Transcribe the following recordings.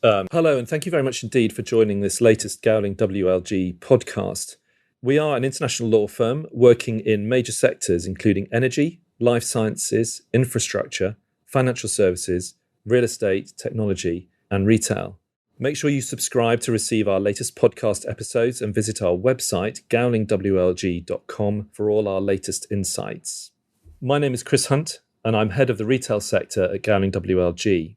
Hello, and thank you very much indeed for joining this latest Gowling WLG podcast. We are an international law firm working in major sectors, including energy, life sciences, infrastructure, financial services, real estate, technology, and retail. Make sure you subscribe to receive our latest podcast episodes and visit our website, gowlingwlg.com, for all our latest insights. My name is Chris Hunt, and I'm head of the retail sector at Gowling WLG.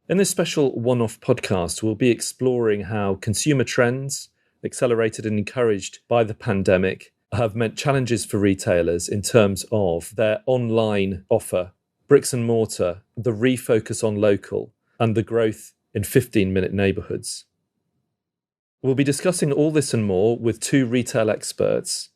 In this special one-off podcast, we'll be exploring how consumer trends, accelerated and encouraged by the pandemic, have meant challenges for retailers in terms of their online offer, bricks and mortar, the refocus on local, and the growth in 15-minute neighbourhoods. We'll be discussing all this and more with two retail experts.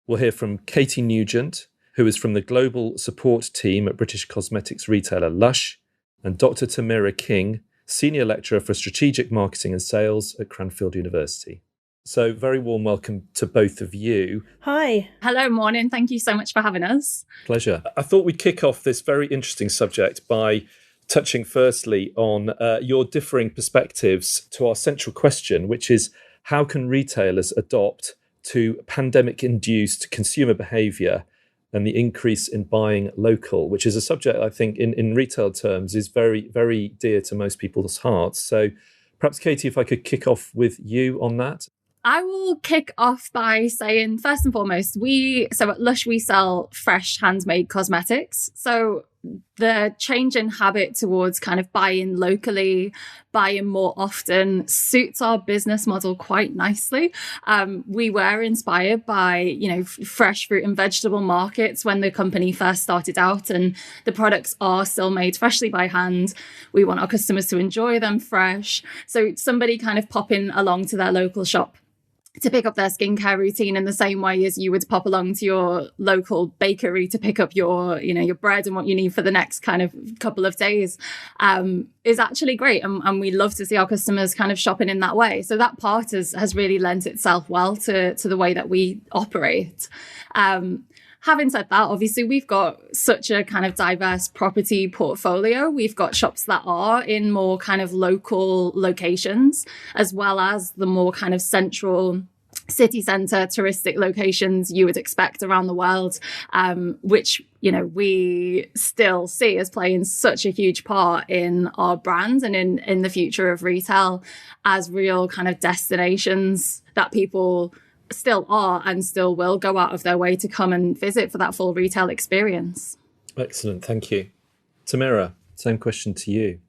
We'll hear from Katie Nugent, who is from the global support team at British cosmetics retailer Lush, and Dr. Tamira King, Senior Lecturer for Strategic Marketing and Sales at Cranfield University. So very warm welcome to both of you. Hi. Hello, morning. Thank you so much for having us. Pleasure. I thought we'd kick off this very interesting subject by touching firstly on your differing perspectives to our central question, which is how can retailers adopt to pandemic-induced consumer behaviour and the increase in buying local, which is a subject I think in retail terms is very, very dear to most people's hearts. So perhaps, Katie, if I could kick off with you on that. I will kick off by saying, first and foremost, at Lush, we sell fresh handmade cosmetics. So the change in habit towards kind of buying locally, buying more often suits our business model quite nicely. We were inspired by, fresh fruit and vegetable markets when the company first started out, and the products are still made freshly by hand. We want our customers to enjoy them fresh. So somebody kind of popping along to their local shop to pick up their skincare routine in the same way as you would pop along to your local bakery to pick up your bread and what you need for the next kind of couple of days is actually great. And we love to see our customers kind of shopping in that way. So that part has really lent itself well to the way that we operate. Having said that, obviously, we've got such a kind of diverse property portfolio. We've got shops that are in more kind of local locations, as well as the more kind of central city centre touristic locations you would expect around the world, which, we still see as playing such a huge part in our brand and in the future of retail as real kind of destinations that people still are and still will go out of their way to come and visit for that full retail experience. Excellent, thank you. Tamira, same question to you.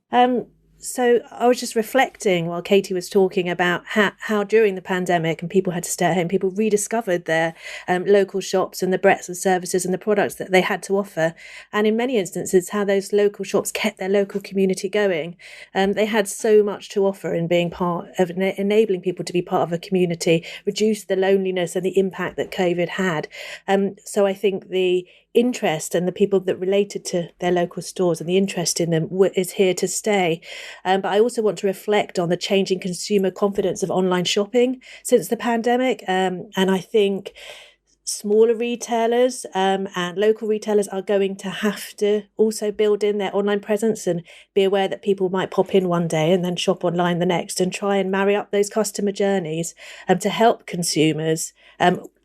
So I was just reflecting while Katie was talking about how during the pandemic and people had to stay at home, people rediscovered their local shops and the breadth of services and the products that they had to offer. And in many instances, how those local shops kept their local community going. They had so much to offer in being part of enabling people to be part of a community, reduce the loneliness and the impact that COVID had. So I think the interest and the people that related to their local stores and the interest in them is here to stay. But I also want to reflect on the changing consumer confidence of online shopping since the pandemic. And I think smaller retailers and local retailers are going to have to also build in their online presence and be aware that people might pop in one day and then shop online the next, and try and marry up those customer journeys to help consumers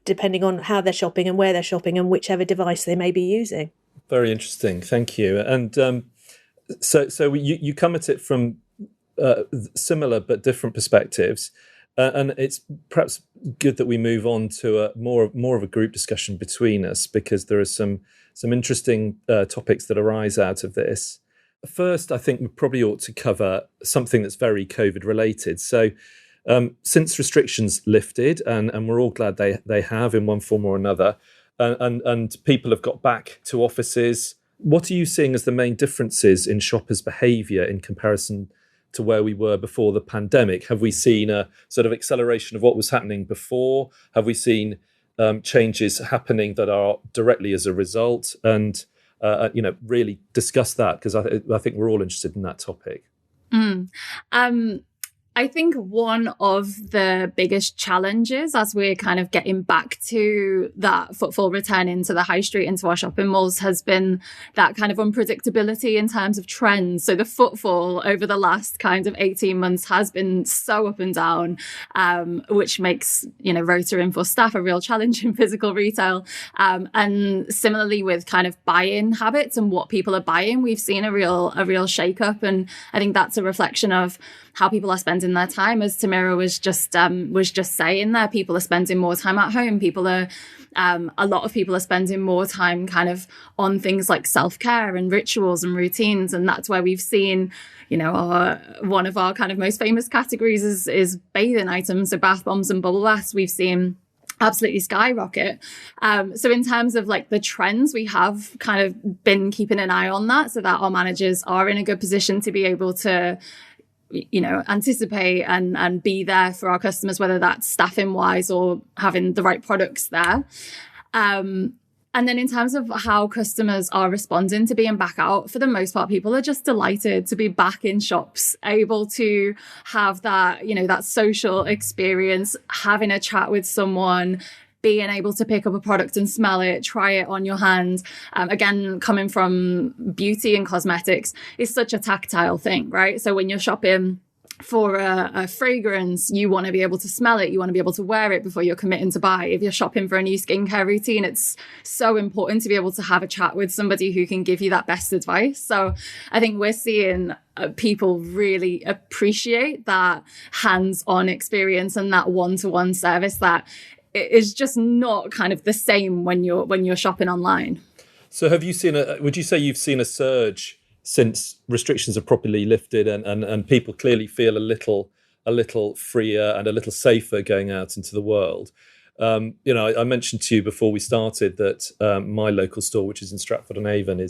depending on how they're shopping and where they're shopping and whichever device they may be using. Very interesting, thank you. And so you come at it from similar but different perspectives, and it's perhaps good that we move on to more of a group discussion between us, because there are some interesting topics that arise out of this. First, I think we probably ought to cover something that's very COVID related. So since restrictions lifted, and we're all glad they have in one form or another, and people have got back to offices, what are you seeing as the main differences in shoppers' behaviour in comparison to where we were before the pandemic? Have we seen a sort of acceleration of what was happening before? Have we seen changes happening that are directly as a result? And really discuss that, because I think we're all interested in that topic. I think one of the biggest challenges as we're kind of getting back to that footfall return into the high street, into our shopping malls, has been that kind of unpredictability in terms of trends. So the footfall over the last kind of 18 months has been so up and down, which makes, rotoring for staff a real challenge in physical retail. And similarly with kind of buying habits and what people are buying, we've seen a real shake up. And I think that's a reflection of how people are spending their time, as Tamira was just saying there. People are spending more time at home. A lot of people are spending more time kind of on things like self-care and rituals and routines, and that's where we've seen, one of our kind of most famous categories is bathing items, so bath bombs and bubble baths. We've seen absolutely skyrocket. So in terms of like the trends, we have kind of been keeping an eye on that, so that our managers are in a good position to be able to anticipate and be there for our customers, whether that's staffing wise or having the right products there. And then in terms of how customers are responding to being back out, for the most part, people are just delighted to be back in shops, able to have that, that social experience, having a chat with someone, being able to pick up a product and smell it, try it on your hand. Again, coming from beauty and cosmetics is such a tactile thing, right? So when you're shopping for a fragrance, you want to be able to smell it. You want to be able to wear it before you're committing to buy. If you're shopping for a new skincare routine, it's so important to be able to have a chat with somebody who can give you that best advice. So I think we're seeing people really appreciate that hands-on experience and that one-to-one service that is just not kind of the same when you're shopping online. So have you seen would you say you've seen a surge since restrictions are properly lifted and people clearly feel a little freer and a little safer going out into the world? I mentioned to you before we started that my local store, which is in Stratford-on-Avon,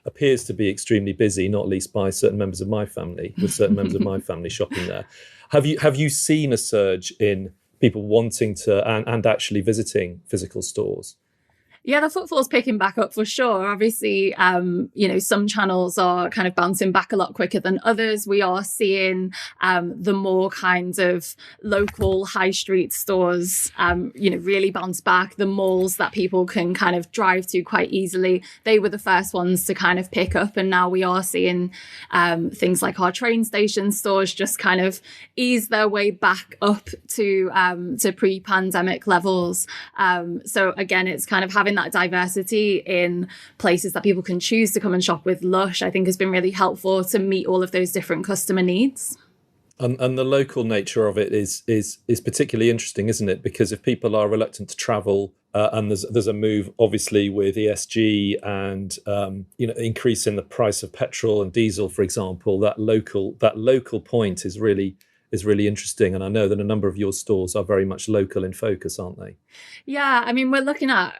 appears to be extremely busy, not least by certain members of my family, with certain members of my family shopping there. Have you seen a surge in people wanting to and actually visiting physical stores? Yeah, the footfall's picking back up for sure. Obviously, some channels are kind of bouncing back a lot quicker than others. We are seeing the more kinds of local high street stores, really bounce back. The malls that people can kind of drive to quite easily, they were the first ones to kind of pick up. And now we are seeing things like our train station stores just kind of ease their way back up to pre-pandemic levels. So again, it's kind of having that diversity in places that people can choose to come and shop with Lush, I think has been really helpful to meet all of those different customer needs. And the local nature of it is particularly interesting, isn't it? Because if people are reluctant to travel, and there's a move obviously with ESG and increase in the price of petrol and diesel, for example, that local point is really interesting. And I know that a number of your stores are very much local in focus, aren't they? Yeah, I mean, we're looking at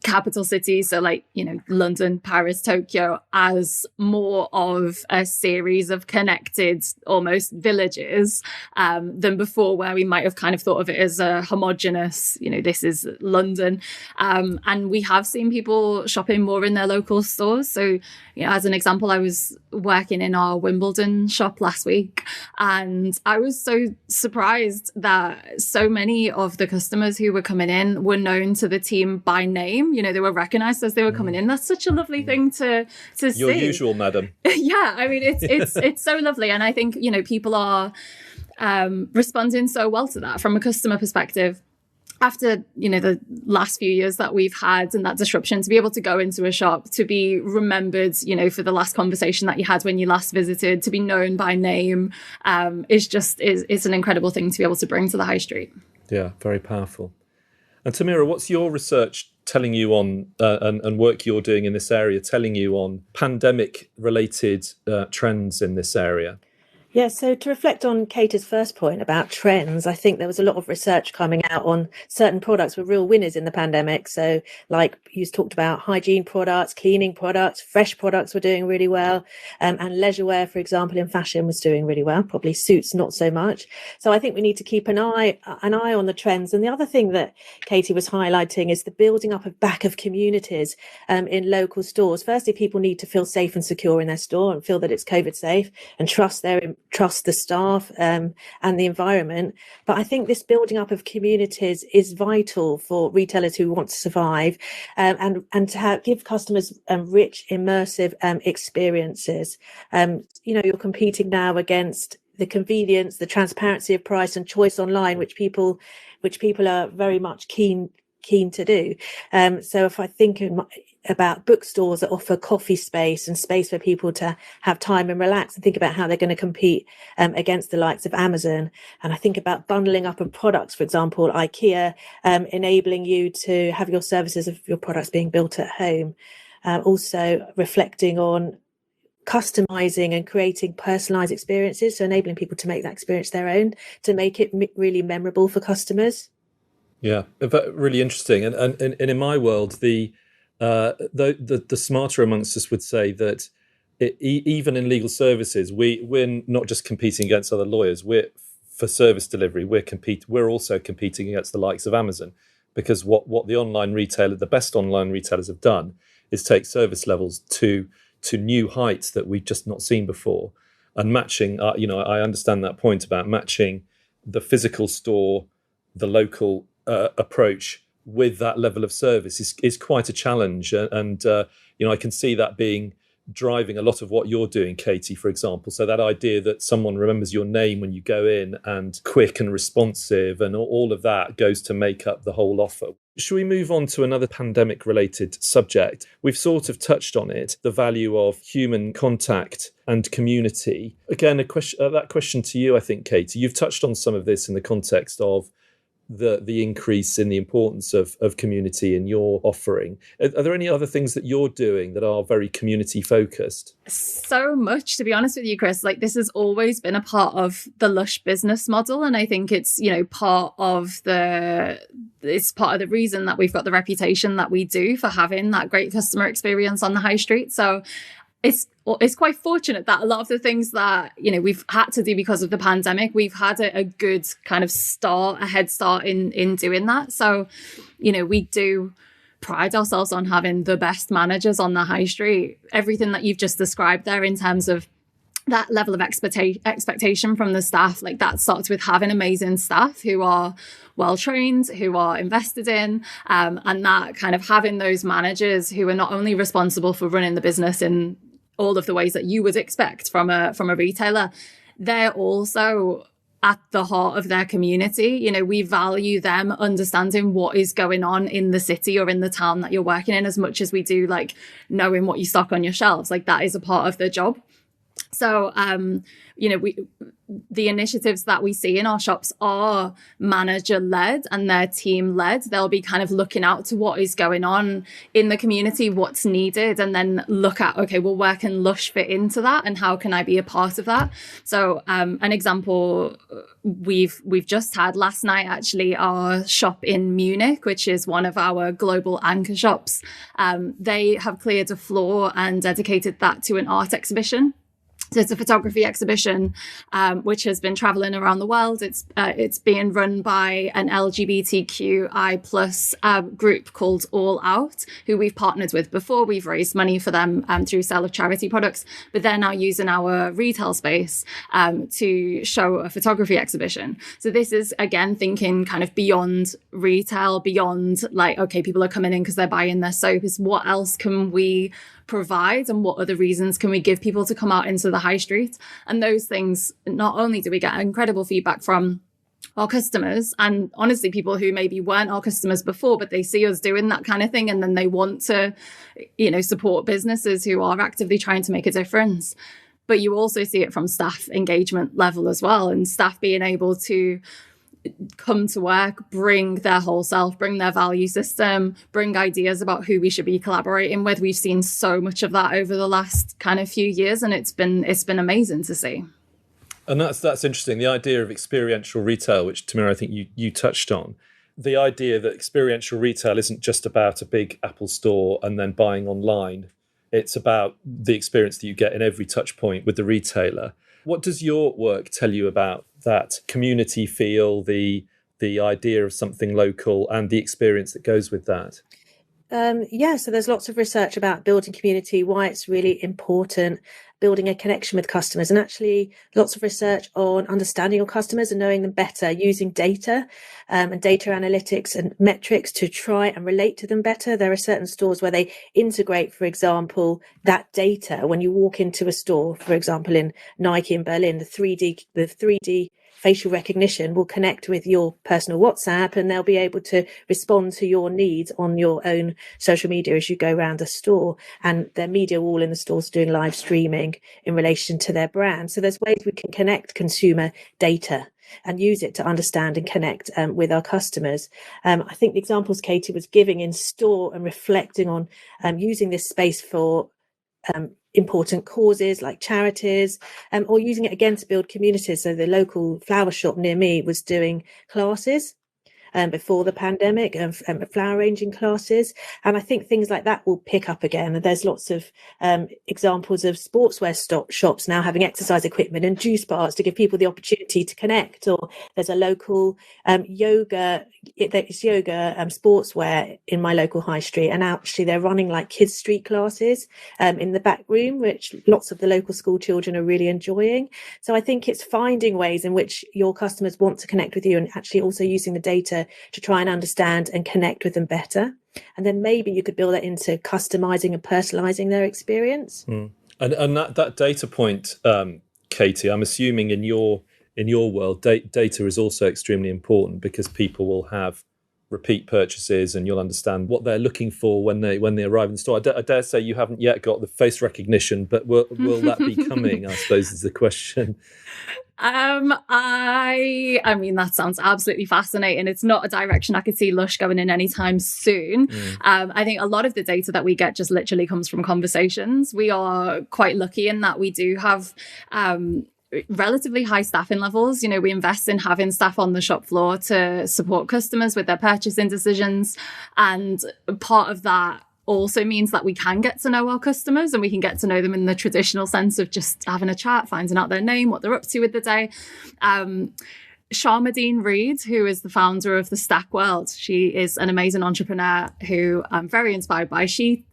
capital cities, so like, London, Paris, Tokyo, as more of a series of connected almost villages than before, where we might have kind of thought of it as a homogenous, this is London. And we have seen people shopping more in their local stores. So, as an example, I was working in our Wimbledon shop last week, and I was so surprised that so many of the customers who were coming in were known to the team by name. They were recognized as they were coming in. That's such a lovely thing to see. Your usual, madam. Yeah, I mean, it's so lovely. And I think, people are responding so well to that from a customer perspective. After, the last few years that we've had and that disruption, to be able to go into a shop, to be remembered, for the last conversation that you had when you last visited, to be known by name, is an incredible thing to be able to bring to the high street. Yeah, very powerful. And Tamira, what's your research telling you on and work you're doing in this area, telling you on pandemic-related trends in this area? Yeah, so to reflect on Katie's first point about trends, I think there was a lot of research coming out on certain products were real winners in the pandemic. So like you talked about hygiene products, cleaning products, fresh products were doing really well. And leisure wear, for example, in fashion was doing really well, probably suits not so much. So I think we need to keep an eye on the trends. And the other thing that Katie was highlighting is the building up of communities in local stores. Firstly, people need to feel safe and secure in their store and feel that it's COVID safe and trust their trust the staff and the environment. But I think this building up of communities is vital for retailers who want to survive, and to give customers rich, immersive experiences. You're competing now against the convenience, the transparency of price and choice online, which people are very much keen to do. So if I think about bookstores that offer coffee space and space for people to have time and relax, and think about how they're going to compete against the likes of Amazon. And I think about bundling up of products, for example, IKEA enabling you to have your services of your products being built at home. Also reflecting on customizing and creating personalized experiences, so enabling people to make that experience their own, to make it really memorable for customers. Yeah, really interesting. And in my world, the smarter amongst us would say that even in legal services, we're not just competing against other lawyers. For service delivery, we're also competing against the likes of Amazon, because what the best online retailers have done is take service levels to new heights that we've just not seen before, and matching. I understand that point about matching the physical store, the local approach with that level of service is quite a challenge, and I can see that being driving a lot of what you're doing, Katie, for example. So that idea that someone remembers your name when you go in, and quick and responsive, and all of that goes to make up the whole offer. Should we move on to another pandemic-related subject? We've sort of touched on it, the value of human contact and community. Again, that question to you, I think, Katie. You've touched on some of this in the context of the increase in the importance of community in your offering. Are there any other things that you're doing that are very community focused? So much, to be honest with you, Chris. Like, this has always been a part of the Lush business model, and I think it's part of the reason that we've got the reputation that we do for having that great customer experience on the high street. So it's quite fortunate that a lot of the things that we've had to do because of the pandemic, we've had a good kind of head start in doing that. So we do pride ourselves on having the best managers on the high street. Everything that you've just described there in terms of that level of expectation from the staff, like that starts with having amazing staff who are well trained, who are invested in, and that kind of having those managers who are not only responsible for running the business in all of the ways that you would expect from a retailer, they're also at the heart of their community. We value them understanding what is going on in the city or in the town that you're working in as much as we do like knowing what you stock on your shelves. Like, that is a part of the job. So, the initiatives that we see in our shops are manager-led and they're team-led. They'll be kind of looking out to what is going on in the community, what's needed, and then look at, okay, well, where can Lush fit into that and how can I be a part of that? So an example we've just had last night, actually, our shop in Munich, which is one of our global anchor shops. They have cleared a floor and dedicated that to an art exhibition. So it's a photography exhibition, which has been traveling around the world. It's being run by an LGBTQI plus group called All Out, who we've partnered with before. We've raised money for them through sale of charity products, but they're now using our retail space to show a photography exhibition. So this is, again, thinking kind of beyond retail, beyond like, okay, people are coming in because they're buying their soap. Is what else can we provide, and what other reasons can we give people to come out into the high street? And those things, not only do we get incredible feedback from our customers, and honestly people who maybe weren't our customers before, but they see us doing that kind of thing and then they want to support businesses who are actively trying to make a difference. But you also see it from staff engagement level as well, and staff being able to come to work, bring their whole self, bring their value system, bring ideas about who we should be collaborating with. We've seen so much of that over the last kind of few years, and it's been amazing to see. And that's interesting. The idea of experiential retail, which Tamira, I think you touched on, the idea that experiential retail isn't just about a big Apple store and then buying online. It's about the experience that you get in every touch point with the retailer. What does your work tell you about that community feel, the idea of something local and the experience that goes with that? So there's lots of research about building community, why it's really important. building a connection with customers, and actually lots of research on understanding your customers and knowing them better, using data and data analytics and metrics to try and relate to them better. There are certain stores where they integrate, for example, that data. When you walk into a store, for example, in Nike in Berlin, the 3D facial recognition will connect with your personal WhatsApp, and they'll be able to respond to your needs on your own social media as you go around the store. And their media wall in the stores doing live streaming in relation to their brand. So there's ways we can connect consumer data and use it to understand and connect with our customers. I think the examples Katie was giving in store and reflecting on using this space for important causes like charities, or using it again to build communities. So the local flower shop near me was doing classes before the pandemic, and flower arranging classes. And I think things like that will pick up again. And there's lots of examples of sportswear shops now having exercise equipment and juice bars to give people the opportunity to connect. Or there's a local yoga sportswear in my local high street, and actually they're running like kids street classes in the back room, which lots of the local school children are really enjoying. So I think it's finding ways in which your customers want to connect with you, and actually also using the data to try and understand and connect with them better. And then maybe you could build that into customizing and personalizing their experience. And that data point, Katie, I'm assuming in your world, data is also extremely important, because people will have repeat purchases and you'll understand what they're looking for when they arrive in the store. I dare say you haven't yet got the face recognition, but will that be coming, I suppose, is the question. I mean, that sounds absolutely fascinating. It's not a direction I could see Lush going in anytime soon. I think a lot of the data that we get just literally comes from conversations. We are quite lucky in that we do have relatively high staffing levels. You know, we invest in having staff on the shop floor to support customers with their purchasing decisions. And part of that also means that we can get to know our customers, and we can get to know them in the traditional sense of just having a chat, finding out their name, what they're up to with the day. Sharmadine Reed, who is the founder of the Stack World, she is an amazing entrepreneur who I'm very inspired by. She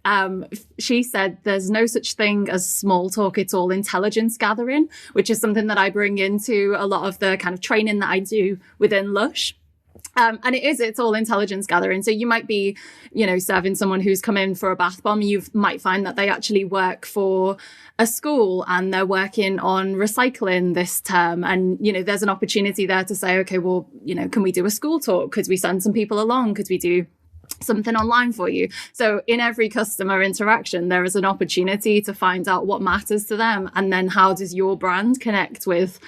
said there's no such thing as small talk, it's all intelligence gathering, which is something that I bring into a lot of the kind of training that I do within Lush. And it's all intelligence gathering. So you might be, serving someone who's come in for a bath bomb. You might find that they actually work for a school and they're working on recycling this term. And, there's an opportunity there to say, okay, well, can we do a school talk? Could we send some people along? Could we do something online for you? So in every customer interaction, there is an opportunity to find out what matters to them. And then how does your brand connect with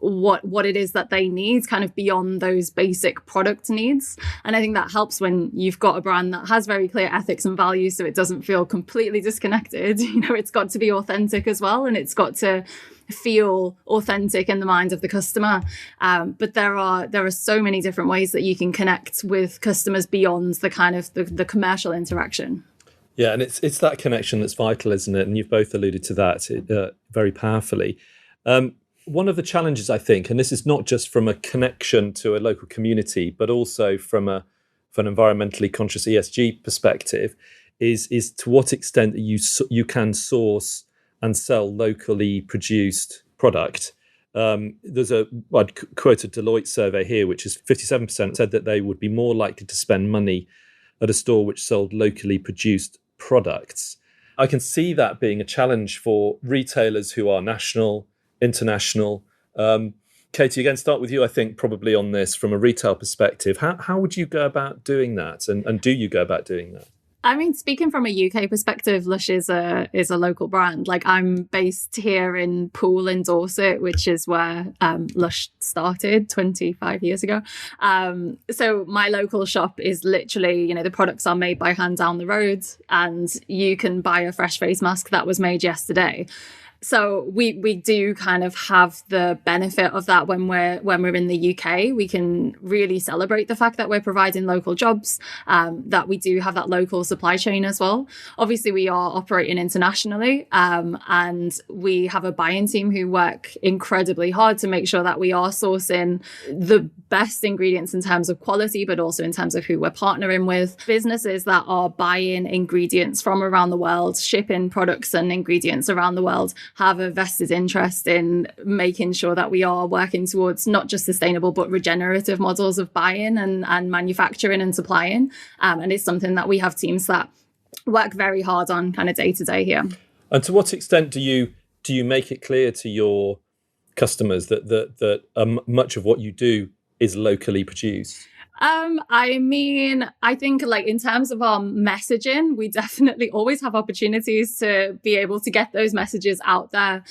what it is that they need, kind of beyond those basic product needs. And I think that helps when you've got a brand that has very clear ethics and values, so it doesn't feel completely disconnected. It's got to be authentic as well, and it's got to feel authentic in the mind of the customer. But there are so many different ways that you can connect with customers beyond the kind of the commercial interaction. Yeah, and it's that connection that's vital, isn't it? And you've both alluded to that very powerfully. One of the challenges, I think, and this is not just from a connection to a local community, but also from an environmentally conscious ESG perspective, is to what extent you can source and sell locally produced product. I'd quote a Deloitte survey here, which is 57% said that they would be more likely to spend money at a store which sold locally produced products. I can see that being a challenge for retailers who are national, international. Katie, again, start with you, I think, probably on this from a retail perspective. How would you go about doing that? And do you go about doing that? I mean, speaking from a UK perspective, Lush is a local brand. Like, I'm based here in Poole in Dorset, which is where Lush started 25 years ago. So my local shop is literally, the products are made by hand down the road, and you can buy a fresh face mask that was made yesterday. So we do kind of have the benefit of that when we're in the UK. We can really celebrate the fact that we're providing local jobs, that we do have that local supply chain as well. Obviously, we are operating internationally, and we have a buying team who work incredibly hard to make sure that we are sourcing the best ingredients in terms of quality, but also in terms of who we're partnering with. Businesses that are buying ingredients from around the world, shipping products and ingredients around the world, have a vested interest in making sure that we are working towards not just sustainable, but regenerative models of buying and manufacturing and supplying. And it's something that we have teams that work very hard on kind of day to day here. And to what extent do you make it clear to your customers that much of what you do is locally produced? I mean, I think like in terms of our messaging, we definitely always have opportunities to be able to get those messages out there.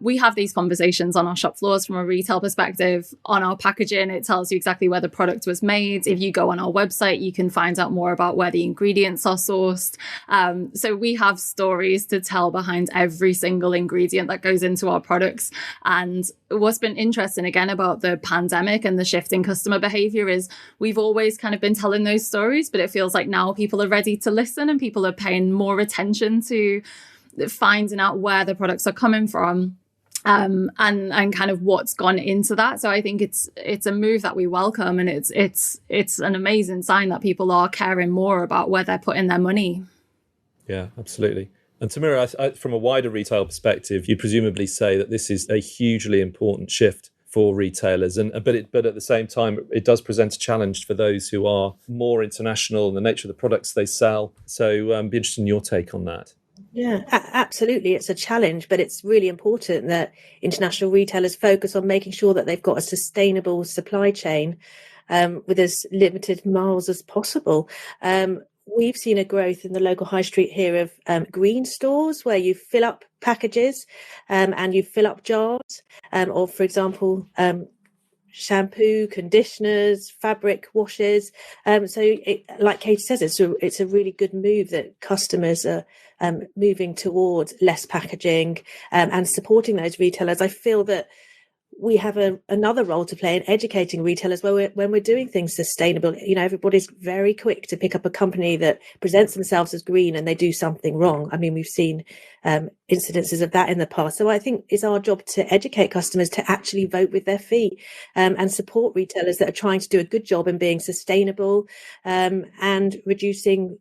We have these conversations on our shop floors from a retail perspective. On our packaging, it tells you exactly where the product was made. If you go on our website, you can find out more about where the ingredients are sourced. So we have stories to tell behind every single ingredient that goes into our products. And what's been interesting again about the pandemic and the shift in customer behavior is we've always kind of been telling those stories, but it feels like now people are ready to listen and people are paying more attention to finding out where the products are coming from, and kind of what's gone into that. So I think it's a move that we welcome, and it's an amazing sign that people are caring more about where they're putting their money. Yeah, absolutely. And Tamira, from a wider retail perspective, you'd presumably say that this is a hugely important shift for retailers, but at the same time, it does present a challenge for those who are more international in the nature of the products they sell. So be interested in your take on that. Yeah, absolutely. It's a challenge, but it's really important that international retailers focus on making sure that they've got a sustainable supply chain with as limited miles as possible. We've seen a growth in the local high street here of green stores where you fill up packages and you fill up jars, or for example, shampoo, conditioners, fabric washes. Like Katie says, it's a really good move that customers are moving towards less packaging and supporting those retailers. I feel that we have another role to play in educating retailers when we're doing things sustainable. You know, everybody's very quick to pick up a company that presents themselves as green and they do something wrong. I mean, we've seen incidences of that in the past. So I think it's our job to educate customers to actually vote with their feet and support retailers that are trying to do a good job in being sustainable and reducing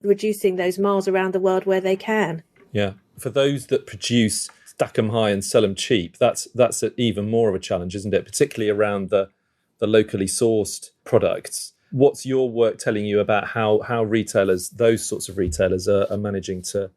those miles around the world where they can. Yeah. For those that produce, stack them high and sell them cheap, that's even more of a challenge, isn't it? Particularly around the locally sourced products. What's your work telling you about how retailers, those sorts of retailers, are managing to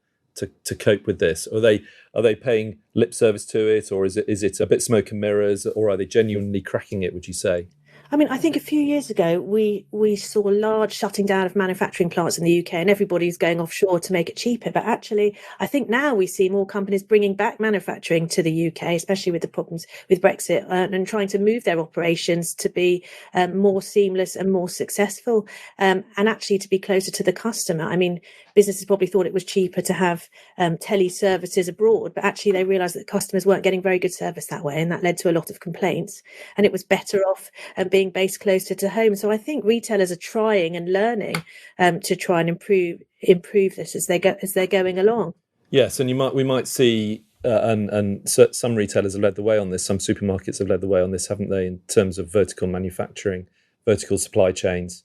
cope with this? Are they paying lip service to it, or is it a bit smoke and mirrors, or are they genuinely cracking it, would you say? I mean, I think a few years ago, we saw large shutting down of manufacturing plants in the UK and everybody's going offshore to make it cheaper. But actually, I think now we see more companies bringing back manufacturing to the UK, especially with the problems with Brexit, and trying to move their operations to be more seamless and more successful, and actually to be closer to the customer. I mean, businesses probably thought it was cheaper to have tele services abroad, but actually they realised that customers weren't getting very good service that way, and that led to a lot of complaints. And it was better off being based closer to home. So I think retailers are trying and learning to try and improve this as they're going along. Yes, and we might see, and some retailers have led the way on this. Some supermarkets have led the way on this, haven't they? In terms of vertical manufacturing, vertical supply chains.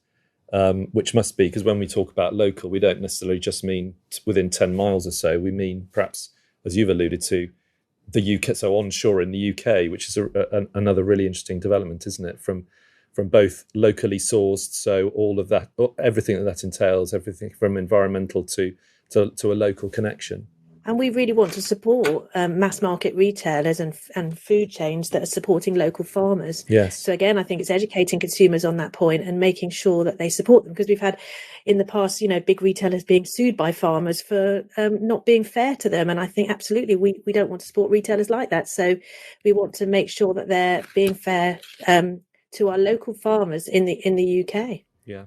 Which must be, because when we talk about local, we don't necessarily just mean within 10 miles or so. We mean perhaps, as you've alluded to, the UK, so onshore in the UK, which is another really interesting development, isn't it? From both locally sourced, so all of that, everything that entails, everything from environmental to a local connection. And we really want to support mass market retailers and food chains that are supporting local farmers. Yes. So again, I think it's educating consumers on that point and making sure that they support them, because we've had in the past, big retailers being sued by farmers for not being fair to them. And I think absolutely we don't want to support retailers like that. So we want to make sure that they're being fair to our local farmers in the UK. Yeah.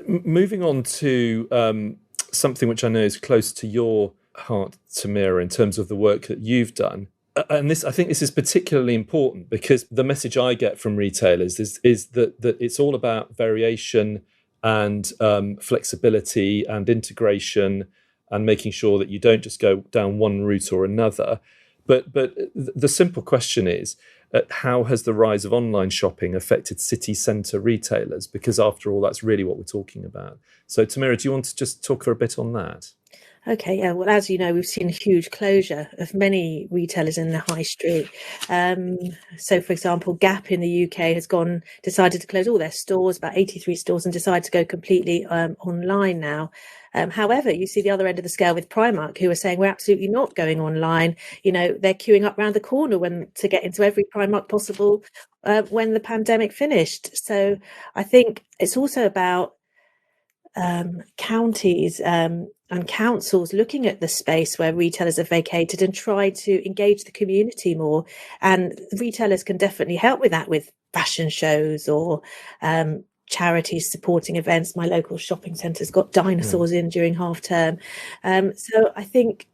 Moving on to something which I know is close to your heart, Tamira, in terms of the work that you've done. And I think this is particularly important because the message I get from retailers is that it's all about variation and flexibility and integration and making sure that you don't just go down one route or another. But the simple question is, how has the rise of online shopping affected city centre retailers? Because after all, that's really what we're talking about. So Tamira, do you want to just talk for a bit on that? Okay, yeah. Well, as you know, we've seen a huge closure of many retailers in the high street. So, for example, Gap in the UK has decided to close all their stores, about 83 stores, and decided to go completely online now. However, you see the other end of the scale with Primark, who are saying we're absolutely not going online. You know, they're queuing up round the corner to get into every Primark possible when the pandemic finished. So, I think it's also about counties and councils looking at the space where retailers have vacated and try to engage the community more. And retailers can definitely help with that, with fashion shows or charities supporting events. My local shopping centre's got dinosaurs in during half term. So I think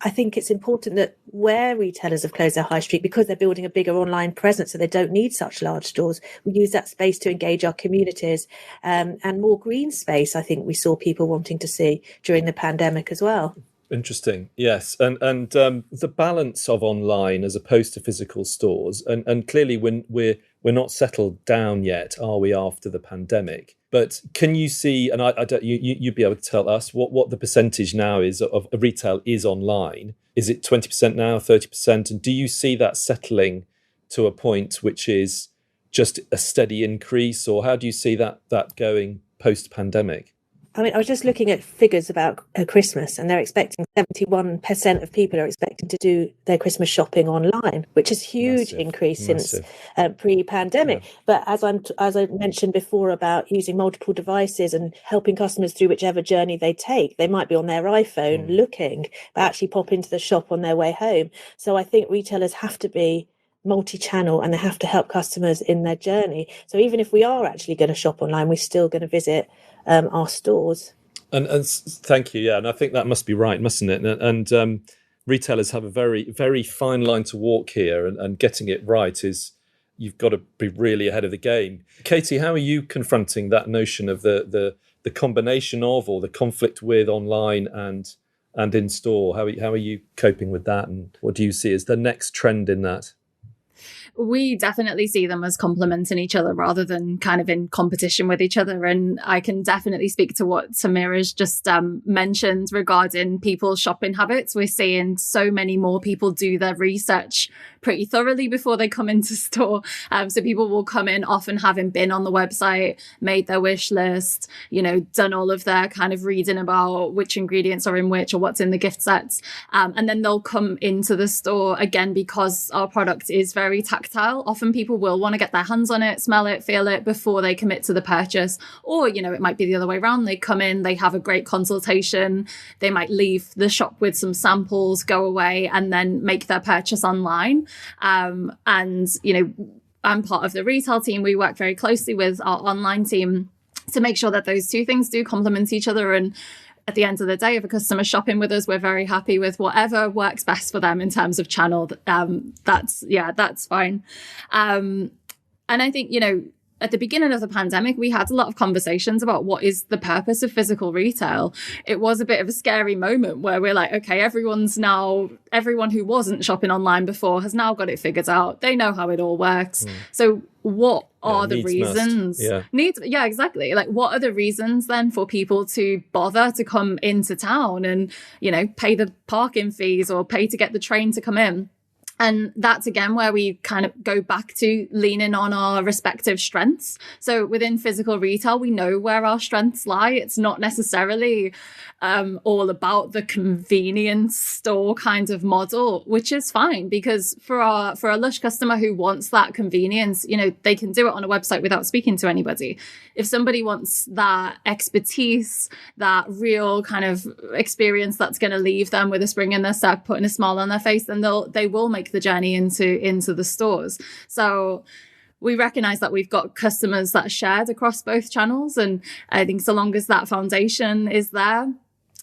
it's important that where retailers have closed their high street, because they're building a bigger online presence, so they don't need such large stores, we use that space to engage our communities, and more green space. I think we saw people wanting to see during the pandemic as well. Interesting. Yes. And the balance of online as opposed to physical stores, and clearly when we're not settled down yet, are we, after the pandemic? But can you see, and I don't, you'd be able to tell us what the percentage now is of retail is online? Is it 20% now, 30%? And do you see that settling to a point which is just a steady increase, or how do you see that going post-pandemic? I mean, I was just looking at figures about Christmas, and they're expecting 71% of people are expecting to do their Christmas shopping online, which is a huge increase since pre-pandemic. Yeah. But as I mentioned before about using multiple devices and helping customers through whichever journey they take, they might be on their iPhone looking, but actually pop into the shop on their way home. So I think retailers have to be multi-channel, and they have to help customers in their journey. So even if we are actually going to shop online, we're still going to visit our stores. And thank you. Yeah, and I think that must be right, mustn't it? And retailers have a very, very fine line to walk here, and getting it right is, you've got to be really ahead of the game. Katie, how are you confronting that notion of the combination of, or the conflict with, online and in store? How are you coping with that, and what do you see as the next trend in that? We definitely see them as complementing each other rather than kind of in competition with each other. And I can definitely speak to what Tamira's just mentioned regarding people's shopping habits. We're seeing so many more people do their research pretty thoroughly before they come into store. So people will come in often having been on the website, made their wish list, done all of their kind of reading about which ingredients are in which or what's in the gift sets. And then they'll come into the store again, because our product is very tactile. Often people will want to get their hands on it, smell it, feel it before they commit to the purchase. Or, it might be the other way around. They come in, they have a great consultation. They might leave the shop with some samples, go away, and then make their purchase online. And, I'm part of the retail team. We work very closely with our online team to make sure that those two things do complement each other. And at the end of the day, if a customer's shopping with us, we're very happy with whatever works best for them in terms of channel. That's fine. And I think, at the beginning of the pandemic, we had a lot of conversations about what is the purpose of physical retail. It was a bit of a scary moment where we're like, okay, everyone who wasn't shopping online before has now got it figured out. They know how it all works. So what are the reasons? Exactly. Like, what are the reasons then for people to bother to come into town and, pay the parking fees or pay to get the train to come in? And that's, again, where we kind of go back to leaning on our respective strengths. So within physical retail, we know where our strengths lie. It's not necessarily all about the convenience store kind of model, which is fine, because for a Lush customer who wants that convenience, they can do it on a website without speaking to anybody. If somebody wants that expertise, that real kind of experience that's going to leave them with a spring in their step, putting a smile on their face, then they will make the journey into the stores. So we recognize that we've got customers that are shared across both channels. And I think so long as that foundation is there,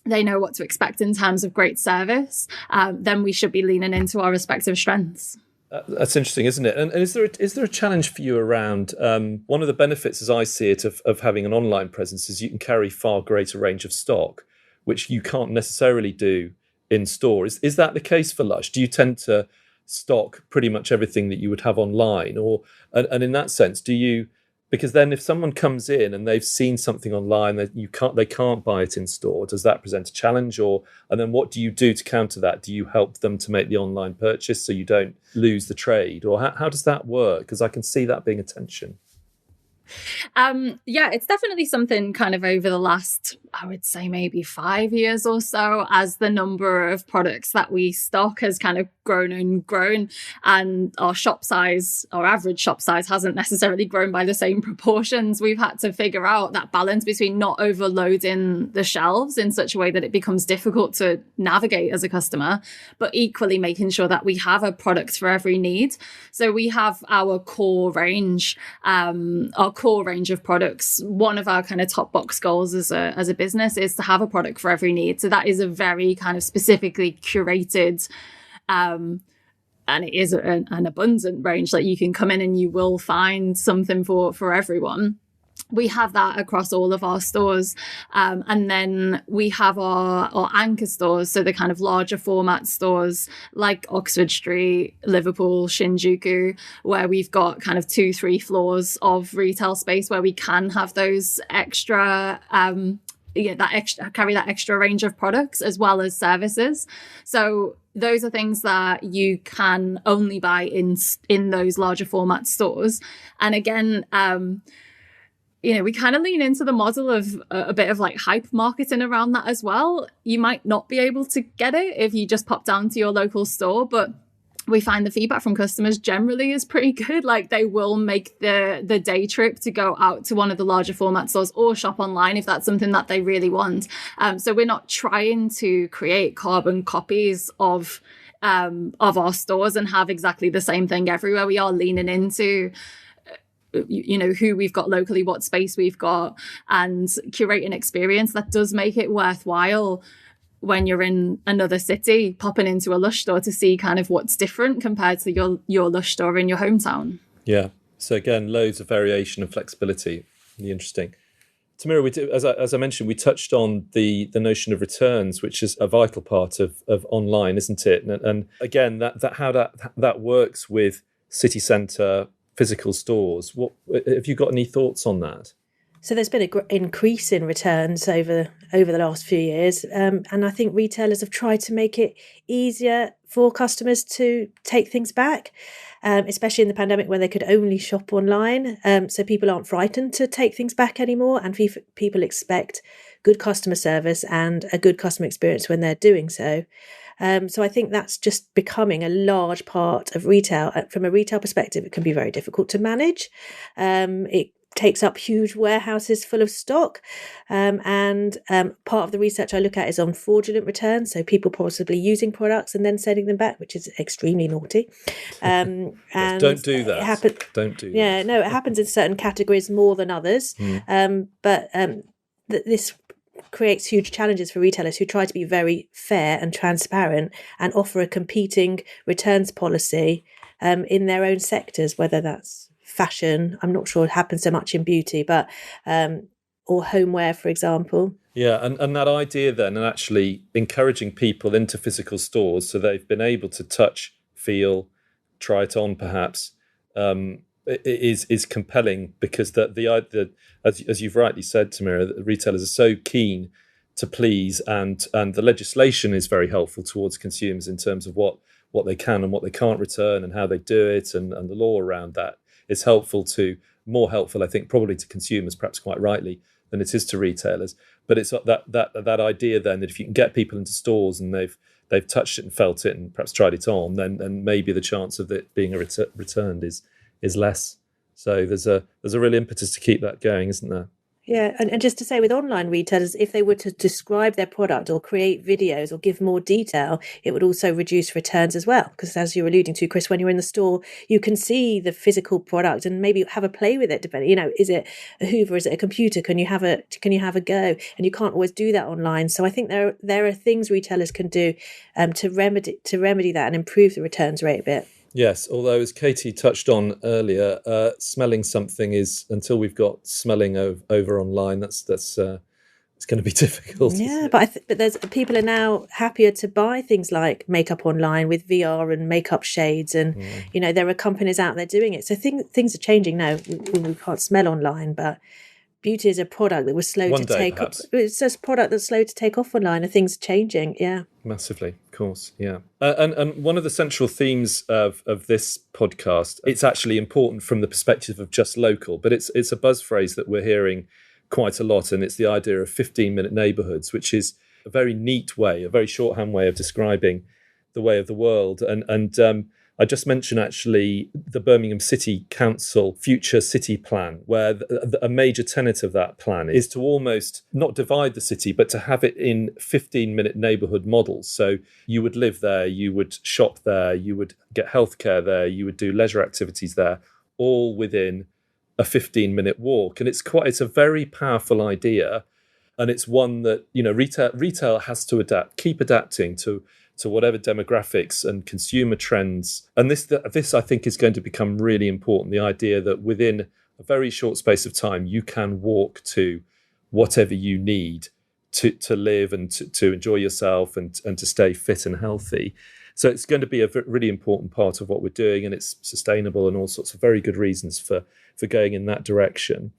they know what to expect in terms of great service, then we should be leaning into our respective strengths. That's interesting, isn't it? And is there a challenge for you around one of the benefits, as I see it, of having an online presence is you can carry far greater range of stock, which you can't necessarily do in store. Is that the case for Lush? Do you tend to stock pretty much everything that you would have online, and in that sense, do you Because then if someone comes in and they've seen something online that they can't buy it in store, does that present a challenge? And then what do you do to counter that? Do you help them to make the online purchase so you don't lose the trade? Or how does that work? Because I can see that being a tension. Yeah, it's definitely something kind of over the last, I would say maybe 5 years or so, as the number of products that we stock has kind of grown and grown, and our average shop size hasn't necessarily grown by the same proportions. We've had to figure out that balance between not overloading the shelves in such a way that it becomes difficult to navigate as a customer, but equally making sure that we have a product for every need. So we have our core range, of products. One of our kind of top box goals as a business is to have a product for every need. So that is a very kind of specifically curated, and it is an abundant range that you can come in and you will find something for everyone. We have that across all of our stores. And then we have our anchor stores, so the kind of larger format stores like Oxford Street, Liverpool, Shinjuku, where we've got kind of 2-3 floors of retail space where we can have those extra carry that extra range of products as well as services. So those are things that you can only buy in those larger format stores. And again, we kind of lean into the model of a bit of like hype marketing around that as well. You might not be able to get it if you just pop down to your local store, but we find the feedback from customers generally is pretty good. Like they will make the day trip to go out to one of the larger format stores or shop online if that's something that they really want. So we're not trying to create carbon copies of our stores and have exactly the same thing everywhere. We are leaning into who we've got locally, what space we've got, and curate an experience that does make it worthwhile when you're in another city, popping into a Lush store to see kind of what's different compared to your Lush store in your hometown. Yeah. So again, loads of variation and flexibility. Really interesting. Tamira, as I mentioned, we touched on the notion of returns, which is a vital part of online, isn't it? And again, how that works with city centre physical stores. What have you got any thoughts on that? So there's been an increase in returns over the last few years. And I think retailers have tried to make it easier for customers to take things back, especially in the pandemic where they could only shop online. So people aren't frightened to take things back anymore. And people expect good customer service and a good customer experience when they're doing so. So I think that's just becoming a large part of retail. From a retail perspective, it can be very difficult to manage. It takes up huge warehouses full of stock. And part of the research I look at is on fraudulent returns. So people possibly using products and then sending them back, which is extremely naughty. And don't do that. Don't do that. Yeah, no, it happens in certain categories more than others. But this creates huge challenges for retailers who try to be very fair and transparent and offer a competing returns policy in their own sectors, whether that's fashion, I'm not sure it happens so much in beauty, but or homeware, for example. Yeah, and that idea then, and actually encouraging people into physical stores so they've been able to touch, feel, try it on perhaps, is compelling, because as you've rightly said, Tamira, the retailers are so keen to please, and the legislation is very helpful towards consumers in terms of what they can and what they can't return and how they do it, and the law around that is more helpful, I think, probably to consumers, perhaps quite rightly, than it is to retailers. But it's that idea then that if you can get people into stores and they've touched it and felt it and perhaps tried it on, then maybe the chance of it being returned is less. So there's a real impetus to keep that going, isn't there? Yeah, and just to say, with online retailers, if they were to describe their product or create videos or give more detail, it would also reduce returns as well. Because as you're alluding to, Chris, when you're in the store, you can see the physical product and maybe have a play with it. Depending, is it a Hoover? Is it a computer? Can you have a go? And you can't always do that online. So I think there are things retailers can do to remedy that and improve the returns rate a bit. Yes, although as Katie touched on earlier, smelling something is, until we've got smelling over online, that's it's going to be difficult. Yeah, but there's people are now happier to buy things like makeup online with VR and makeup shades, and there are companies out there doing it. So things are changing now. We can't smell online, but beauty is a product that was slow One to day, take perhaps. off. It's just a product that's slow to take off online, and things are changing. Yeah, Massively, of course, yeah. And one of the central themes of this podcast, it's actually important from the perspective of just local, but it's a buzz phrase that we're hearing quite a lot, and it's the idea of 15-minute neighbourhoods, which is a very neat way, a very shorthand way of describing the way of the world. And I just mentioned actually the Birmingham City Council Future City Plan, where a major tenet of that plan is to almost not divide the city, but to have it in 15-minute neighbourhood models. So you would live there, you would shop there, you would get healthcare there, you would do leisure activities there, all within a 15-minute walk. And it's a very powerful idea. And it's one that, retail has to keep adapting to whatever demographics and consumer trends. And this I think is going to become really important. The idea that within a very short space of time, you can walk to whatever you need to live and to enjoy yourself and to stay fit and healthy. So it's going to be a really important part of what we're doing, and it's sustainable and all sorts of very good reasons for going in that direction.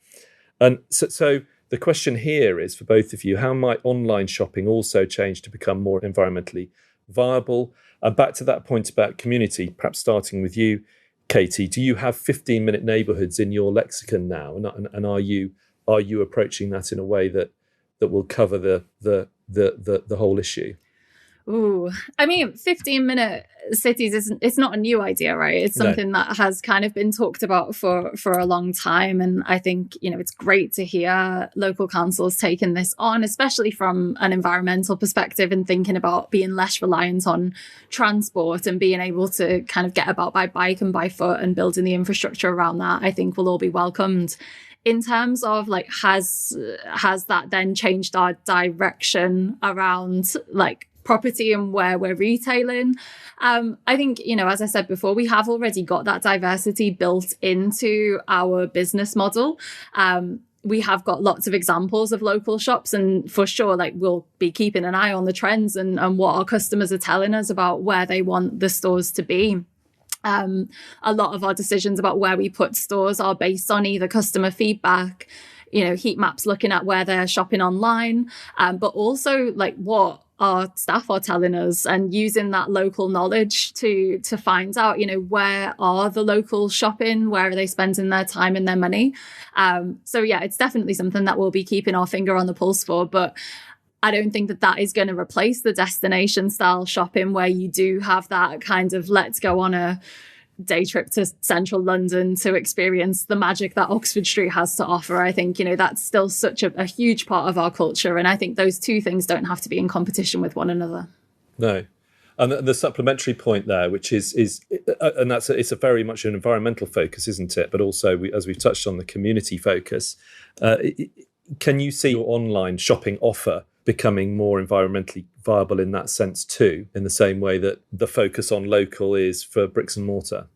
And so the question here is for both of you, how might online shopping also change to become more environmentally viable? And back to that point about community, perhaps starting with you, Katie, do you have 15-minute neighbourhoods in your lexicon now? And are you approaching that in a way that will cover the whole issue? Ooh, I mean, 15-minute cities it's not a new idea, right? It's something that has kind of been talked about for a long time. And I think, it's great to hear local councils taking this on, especially from an environmental perspective and thinking about being less reliant on transport and being able to kind of get about by bike and by foot and building the infrastructure around that, I think will all be welcomed. In terms of has that then changed our direction around property and where we're retailing? I think, as I said before, we have already got that diversity built into our business model. We have got lots of examples of local shops, and for sure, we'll be keeping an eye on the trends and what our customers are telling us about where they want the stores to be. A lot of our decisions about where we put stores are based on either customer feedback, heat maps looking at where they're shopping online, but also what our staff are telling us, and using that local knowledge to find out, where are the local shopping, where are they spending their time and their money. So yeah, it's definitely something that we'll be keeping our finger on the pulse for, but I don't think that is going to replace the destination style shopping where you do have that kind of let's go on a day trip to central London to experience the magic that Oxford Street has to offer. I think, that's still such a huge part of our culture. And I think those two things don't have to be in competition with one another. No. And the supplementary point there, which is and it's a very much an environmental focus, isn't it? But also, as we've touched on, the community focus. Can you see your online shopping offer becoming more environmentally viable in that sense too, in the same way that the focus on local is for bricks and mortar?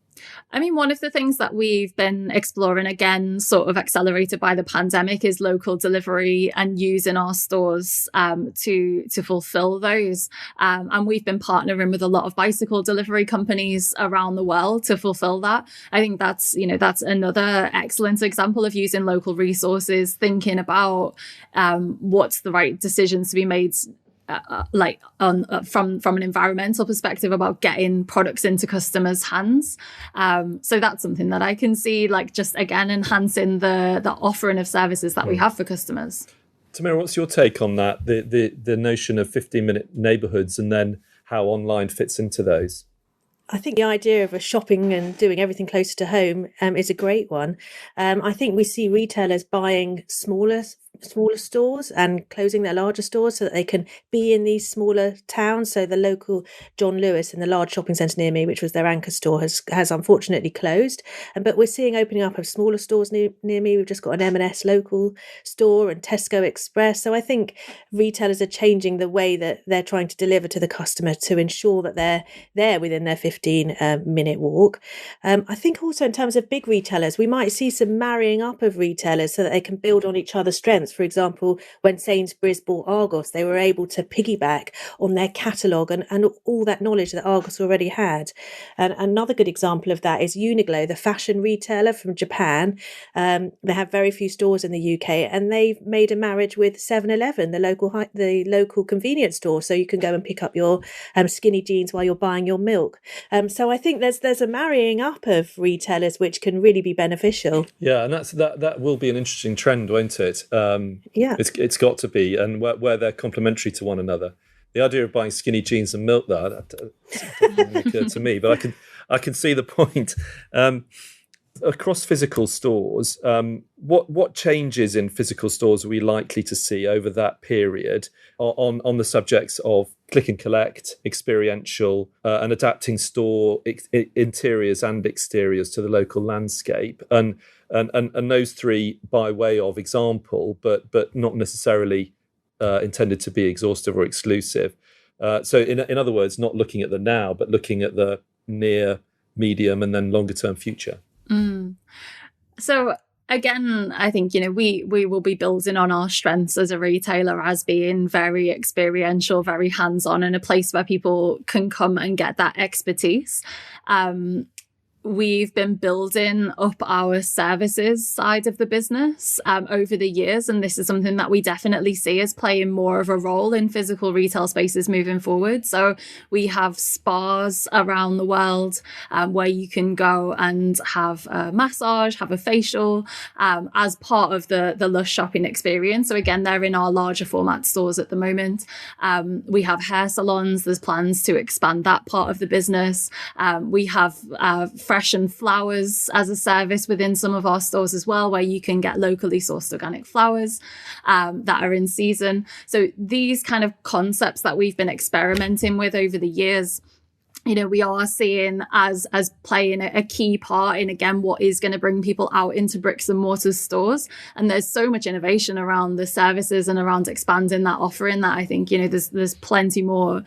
I mean, one of the things that we've been exploring, again, sort of accelerated by the pandemic, is local delivery and using our stores to fulfill those. And we've been partnering with a lot of bicycle delivery companies around the world to fulfill that. I think that's another excellent example of using local resources, thinking about what's the right decisions to be made from an environmental perspective about getting products into customers' hands. So that's something that I can see, just again enhancing the offering of services that we have for customers. Tamira, what's your take on that? The notion of 15-minute neighbourhoods and then how online fits into those? I think the idea of a shopping and doing everything closer to home is a great one. I think we see retailers buying smaller stores and closing their larger stores so that they can be in these smaller towns. So the local John Lewis in the large shopping centre near me, which was their anchor store, has unfortunately closed. But we're seeing opening up of smaller stores near me. We've just got an M&S local store and Tesco Express. So I think retailers are changing the way that they're trying to deliver to the customer to ensure that they're there within their 15-minute walk. I think also in terms of big retailers, we might see some marrying up of retailers so that they can build on each other's strengths. For example, when Sainsbury's bought Argos, they were able to piggyback on their catalogue and all that knowledge that Argos already had. And another good example of that is Uniqlo, the fashion retailer from Japan. They have very few stores in the UK, and they've made a marriage with 7-Eleven, the local convenience store, so you can go and pick up your skinny jeans while you're buying your milk. So I think there's a marrying up of retailers which can really be beneficial. Yeah, and that will be an interesting trend, won't it? It's got to be, and where they're complementary to one another. The idea of buying skinny jeans and milk, that didn't occur to me, but I can see the point. Across physical stores, what changes in physical stores are we likely to see over that period on the subjects of click and collect, experiential, and adapting store interiors and exteriors to the local landscape, and those three by way of example, but not necessarily intended to be exhaustive or exclusive. So in other words, not looking at the now, but looking at the near, medium, and then longer term future. So again, I think, we will be building on our strengths as a retailer as being very experiential, very hands-on, and a place where people can come and get that expertise. We've been building up our services side of the business over the years, and this is something that we definitely see as playing more of a role in physical retail spaces moving forward. So we have spas around the world where you can go and have a massage, have a facial as part of the Lush shopping experience. So again, they're in our larger format stores at the moment. We have hair salons. There's plans to expand that part of the business. We have fresh and flowers as a service within some of our stores as well, where you can get locally sourced organic flowers that are in season. So these kind of concepts that we've been experimenting with over the years, we are seeing as playing a key part in, again, what is going to bring people out into bricks and mortar stores. And there's so much innovation around the services and around expanding that offering that I think, there's plenty more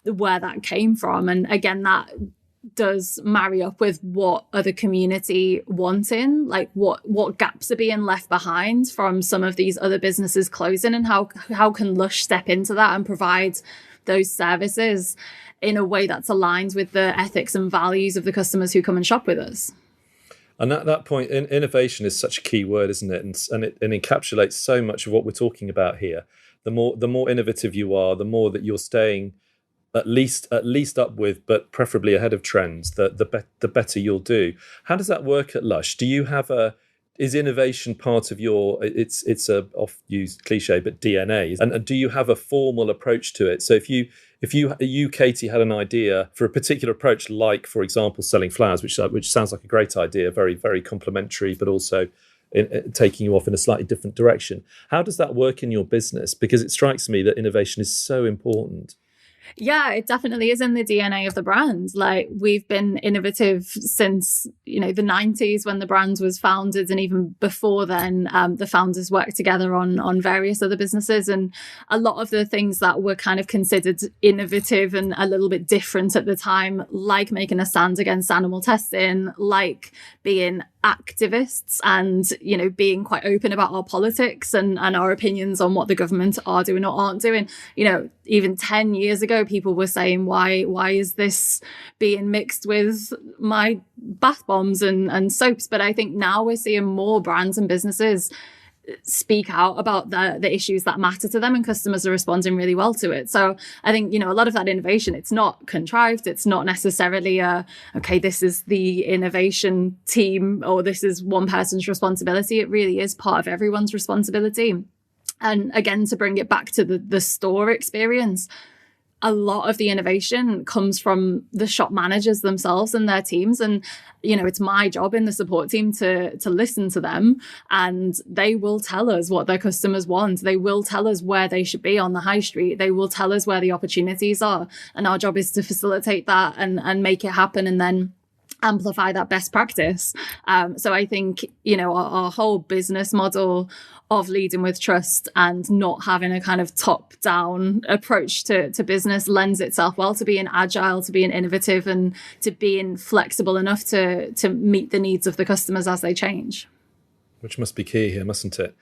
where that came from. And again, that does marry up with what are the community wanting, like what gaps are being left behind from some of these other businesses closing, and how can Lush step into that and provide those services in a way that's aligned with the ethics and values of the customers who come and shop with us. And at that point, innovation is such a key word, isn't it? And it encapsulates so much of what we're talking about here. The more innovative you are, the more that you're staying at least up with, but preferably ahead of trends, the better you'll do. How does that work at Lush? Do you have is innovation part of your, it's a oft-used cliche, but DNA? And do you have a formal approach to it? So if you, Katie, had an idea for a particular approach, like, for example, selling flowers, which sounds like a great idea, very, very complimentary, but also taking you off in a slightly different direction. How does that work in your business? Because it strikes me that innovation is so important. Yeah, it definitely is in the DNA of the brand. Like, we've been innovative since, the 90s when the brand was founded. And even before then, the founders worked together on various other businesses. And a lot of the things that were kind of considered innovative and a little bit different at the time, like making a stand against animal testing, like being activists and, being quite open about our politics and our opinions on what the government are doing or aren't doing. Even 10 years ago, people were saying, why is this being mixed with my bath bombs and soaps? But I think now we're seeing more brands and businesses speak out about the issues that matter to them, and customers are responding really well to it. So I think, a lot of that innovation, it's not contrived. It's not necessarily this is the innovation team or this is one person's responsibility. It really is part of everyone's responsibility. And again, to bring it back to the store experience, a lot of the innovation comes from the shop managers themselves and their teams. And, it's my job in the support team to listen to them, and they will tell us what their customers want. They will tell us where they should be on the high street. They will tell us where the opportunities are. And our job is to facilitate that and make it happen, and then amplify that best practice. So I think, our whole business model of leading with trust and not having a kind of top-down approach to business lends itself well to being agile, to being innovative, and to being flexible enough to meet the needs of the customers as they change. Which must be key here, mustn't it?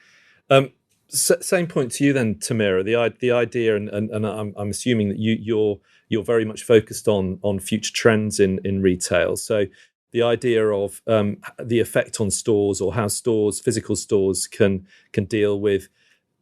Same point to you then, Tamira. The idea, and I'm assuming that you're very much focused on future trends in retail. So the idea of the effect on stores, or how physical stores can deal with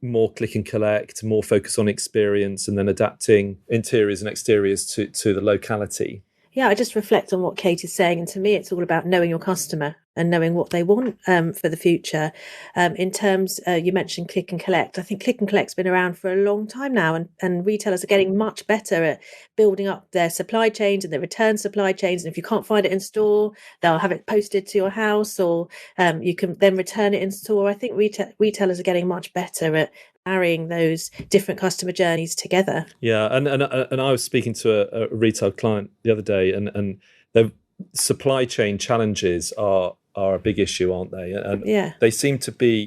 more click and collect, more focus on experience, and then adapting interiors and exteriors to the locality. Yeah, I just reflect on what Kate is saying. And to me, it's all about knowing your customer and knowing what they want for the future. In terms, you mentioned click and collect. I think click and collect's been around for a long time now, and retailers are getting much better at building up their supply chains and their return supply chains. And if you can't find it in store, they'll have it posted to your house, or you can then return it in store. I think retailers are getting much better at marrying those different customer journeys together. Yeah, and I was speaking to a retail client the other day, and the supply chain challenges are a big issue, aren't they? And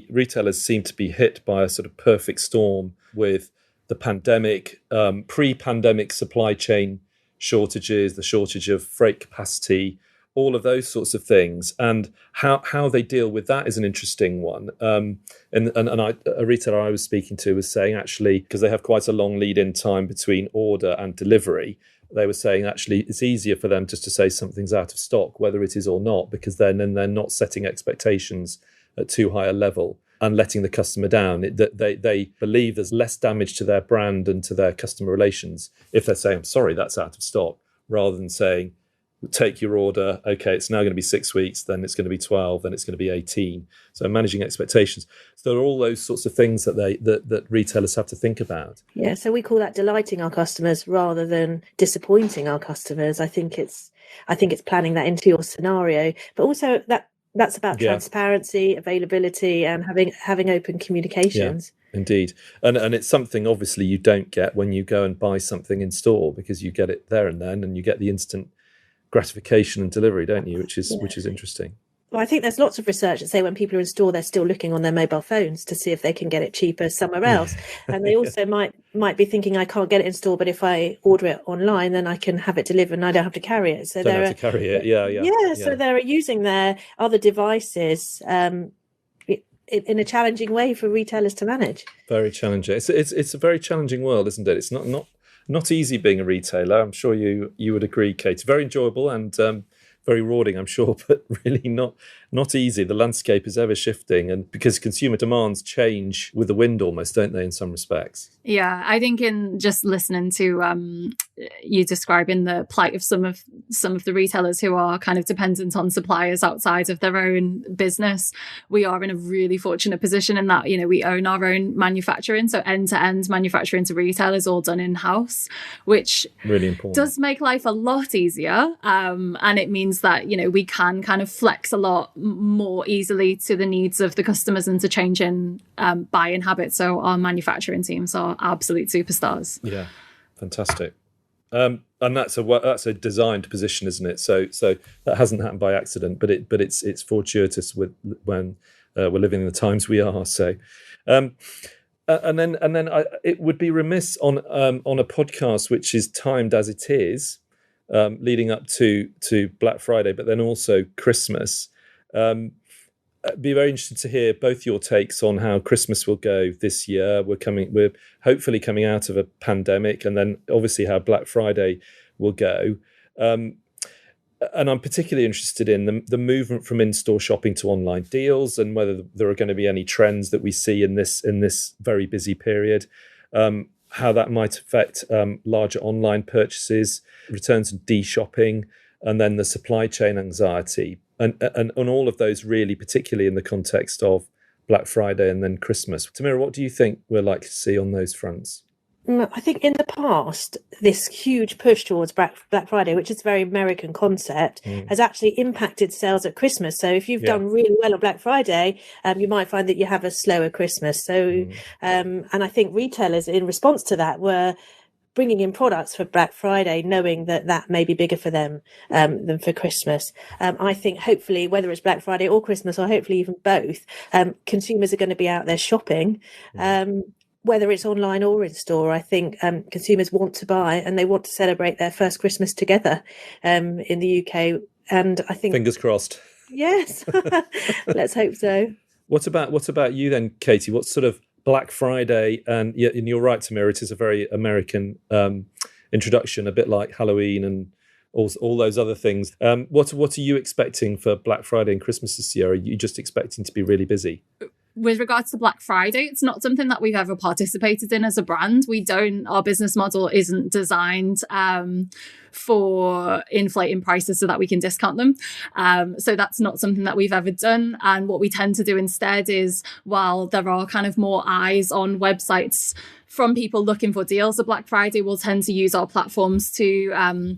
retailers seem to be hit by a sort of perfect storm with the pandemic, pre-pandemic supply chain shortages, the shortage of freight capacity, all of those sorts of things, and how they deal with that is an interesting one. And a retailer I was speaking to was saying, actually, because they have quite a long lead-in time between order and delivery, they were saying actually it's easier for them just to say something's out of stock, whether it is or not, because then they're not setting expectations at too high a level and letting the customer down. They believe there's less damage to their brand and to their customer relations if they're saying, I'm sorry, that's out of stock, rather than saying, take your order, okay, it's now going to be 6 weeks, then it's going to be 12, then it's going to be 18. So managing expectations. So there are all those sorts of things that retailers have to think about. Yeah, so we call that delighting our customers rather than disappointing our customers. I think it's planning that into your scenario, but also that's about transparency, availability, and having open communications. Yeah, indeed. And it's something obviously you don't get when you go and buy something in store, because you get it there and then, and you get the instant gratification and delivery, don't you? Which is interesting. Well, I think there's lots of research that say when people are in store, they're still looking on their mobile phones to see if they can get it cheaper somewhere else. And they also might be thinking, I can't get it in store, but if I order it online, then I can have it delivered and I don't have to carry it. So so they're using their other devices in a challenging way for retailers to manage. Very challenging. It's a very challenging world, isn't it? It's not easy being a retailer. I'm sure you would agree, Kate. Very enjoyable and very rewarding, I'm sure, but really not easy. The landscape is ever shifting, and because consumer demands change with the wind almost, don't they, in some respects? Yeah, I think in just listening to you describing the plight of some of the retailers who are kind of dependent on suppliers outside of their own business, we are in a really fortunate position in that, we own our own manufacturing. So end-to-end manufacturing to retail is all done in-house, which really important. Does make life a lot easier. And it means that, we can kind of flex a lot more easily to the needs of the customers and to changing buying habits. So our manufacturing teams are absolute superstars. Yeah, fantastic. And that's a designed position, isn't it? So that hasn't happened by accident, but it's fortuitous when we're living in the times we are. So, and then it would be remiss on a podcast which is timed as it is, leading up to Black Friday, but then also Christmas. Be very interested to hear both your takes on how Christmas will go this year. We're hopefully coming out of a pandemic, and then obviously how Black Friday will go. And I'm particularly interested in the movement from in-store shopping to online deals, and whether there are going to be any trends that we see in this very busy period. How that might affect larger online purchases, returns to de-shopping, and then the supply chain anxiety. And all of those really, particularly in the context of Black Friday and then Christmas. Tamira, what do you think we're likely to see on those fronts? I think in the past, this huge push towards Black Friday, which is a very American concept, has actually impacted sales at Christmas. So if you've done really well on Black Friday, you might find that you have a slower Christmas. So, and I think retailers in response to that were bringing in products for Black Friday, knowing that may be bigger for them than for Christmas. I think hopefully, whether it's Black Friday or Christmas, or hopefully even both, consumers are going to be out there shopping. Whether it's online or in store, I think consumers want to buy and they want to celebrate their first Christmas together in the UK. And I think... Fingers crossed. Yes, let's hope so. What about you then, Katie? What sort of Black Friday, and you're right, Tamira, it is a very American introduction, a bit like Halloween and all those other things. What are you expecting for Black Friday and Christmas this year? Are you just expecting to be really busy? With regards to Black Friday, it's not something that we've ever participated in as a brand. Our business model isn't designed for inflating prices so that we can discount them. So that's not something that we've ever done. And what we tend to do instead is, while there are kind of more eyes on websites from people looking for deals at Black Friday, we'll tend to use our platforms to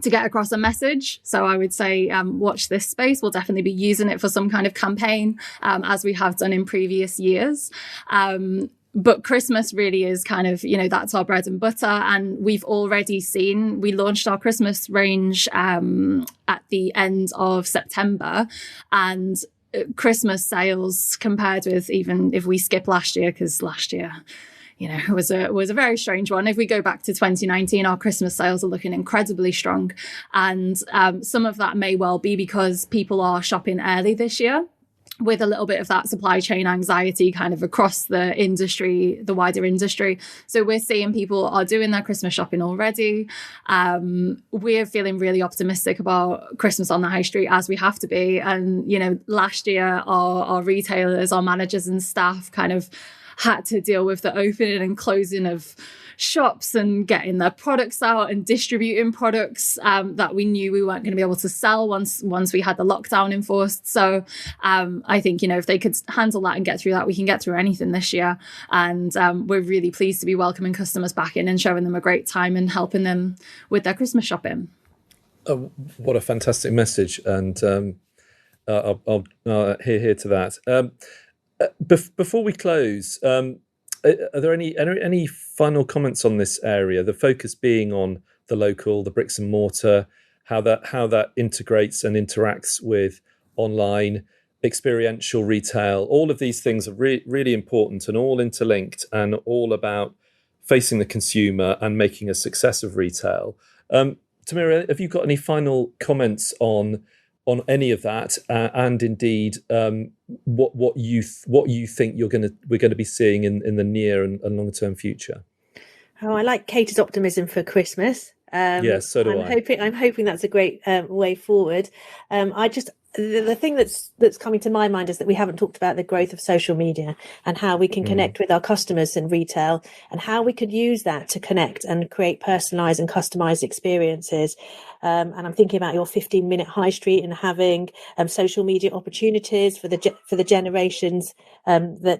get across a message. So I would say watch this space. We'll definitely be using it for some kind of campaign, as we have done in previous years. But Christmas really is kind of, that's our bread and butter. And we've already we launched our Christmas range at the end of September. And Christmas sales, compared with, even if we skip last year, because last year, it was a very strange one. If we go back to 2019, our Christmas sales are looking incredibly strong. And some of that may well be because people are shopping early this year, with a little bit of that supply chain anxiety kind of across the industry, the wider industry. So we're seeing people are doing their Christmas shopping already. We're feeling really optimistic about Christmas on the high street, as we have to be. And, last year, our retailers, our managers and staff kind of had to deal with the opening and closing of shops and getting their products out and distributing products that we knew we weren't going to be able to sell once we had the lockdown enforced. So I think, if they could handle that and get through that, we can get through anything this year. And we're really pleased to be welcoming customers back in and showing them a great time and helping them with their Christmas shopping. Oh, what a fantastic message. And I'll hear to that. Before we close, are there any final comments on this area? The focus being on the local, the bricks and mortar, how that integrates and interacts with online, experiential retail. All of these things are really important and all interlinked and all about facing the consumer and making a success of retail. Tamira, have you got any final comments on any of that, and indeed what you think we're going to be seeing in the near and long term future? Oh, I like Katie's optimism for Christmas. Yes, so do I. I'm hoping that's a great way forward. The thing that's coming to my mind is that we haven't talked about the growth of social media and how we can connect with our customers in retail, and how we could use that to connect and create personalized and customized experiences. And I'm thinking about your 15-minute high street and having social media opportunities for the generations that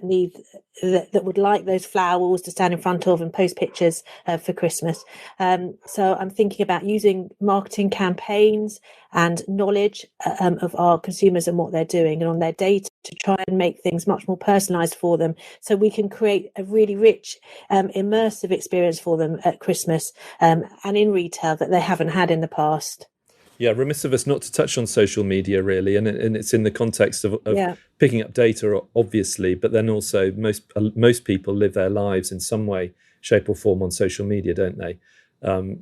would like those flower walls to stand in front of and post pictures for Christmas. So I'm thinking about using marketing campaigns and knowledge of our consumers and what they're doing and on their data to try and make things much more personalized for them, so we can create a really rich, immersive experience for them at Christmas and in retail that they haven't had in the past. Yeah, remiss of us not to touch on social media, really, and it's in the context of picking up data, obviously, but then also most people live their lives in some way, shape or form on social media, don't they?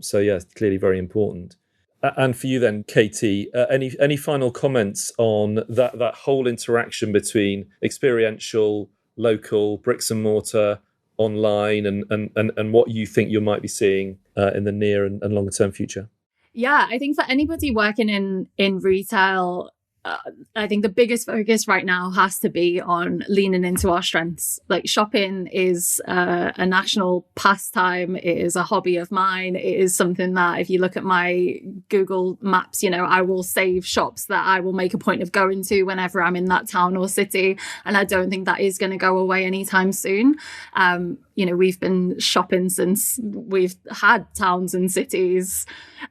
So yeah, it's clearly very important. And for you then, Katie, any final comments on that whole interaction between experiential, local, bricks and mortar, online, and what you think you might be seeing in the near and longer term future? Yeah, I think for anybody working in retail, I think the biggest focus right now has to be on leaning into our strengths. Like, shopping is a national pastime. It is a hobby of mine. It is something that, if you look at my Google Maps, I will save shops that I will make a point of going to whenever I'm in that town or city. And I don't think that is going to go away anytime soon. We've been shopping since we've had towns and cities.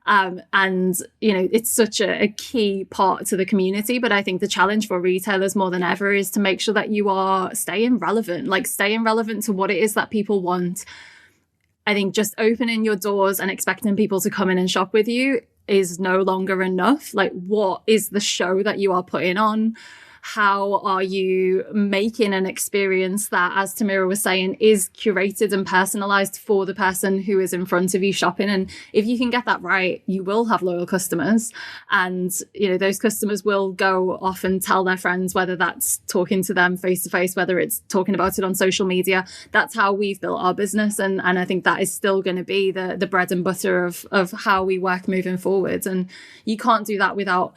And it's such a key part to the community. But I think the challenge for retailers more than ever is to make sure that you are staying relevant to what it is that people want. I think just opening your doors and expecting people to come in and shop with you is no longer enough. Like, what is the show that you are putting on? how are you making an experience that, as Tamira was saying, is curated and personalized for the person who is in front of you shopping. And if you can get that right, you will have loyal customers, and those customers will go off and tell their friends, whether that's talking to them face to face, whether it's talking about it on social media. That's how we've built our business, and I think that is still going to be the bread and butter of how we work moving forwards. And you can't do that without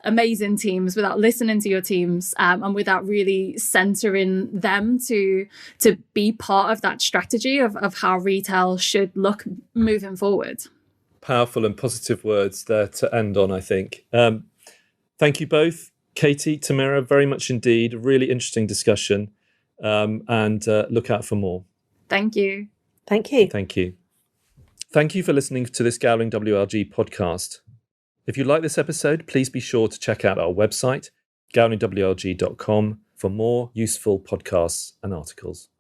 amazing teams, without listening to your teams, and without really centering them to be part of that strategy of how retail should look moving forward. Powerful and positive words there to end on, I think. Thank you both, Katie, Tamira, very much indeed. A really interesting discussion, and look out for more. Thank you. Thank you. Thank you. Thank you for listening to this Gowling WLG podcast. If you like this episode, please be sure to check out our website, gowlingwlg.com, for more useful podcasts and articles.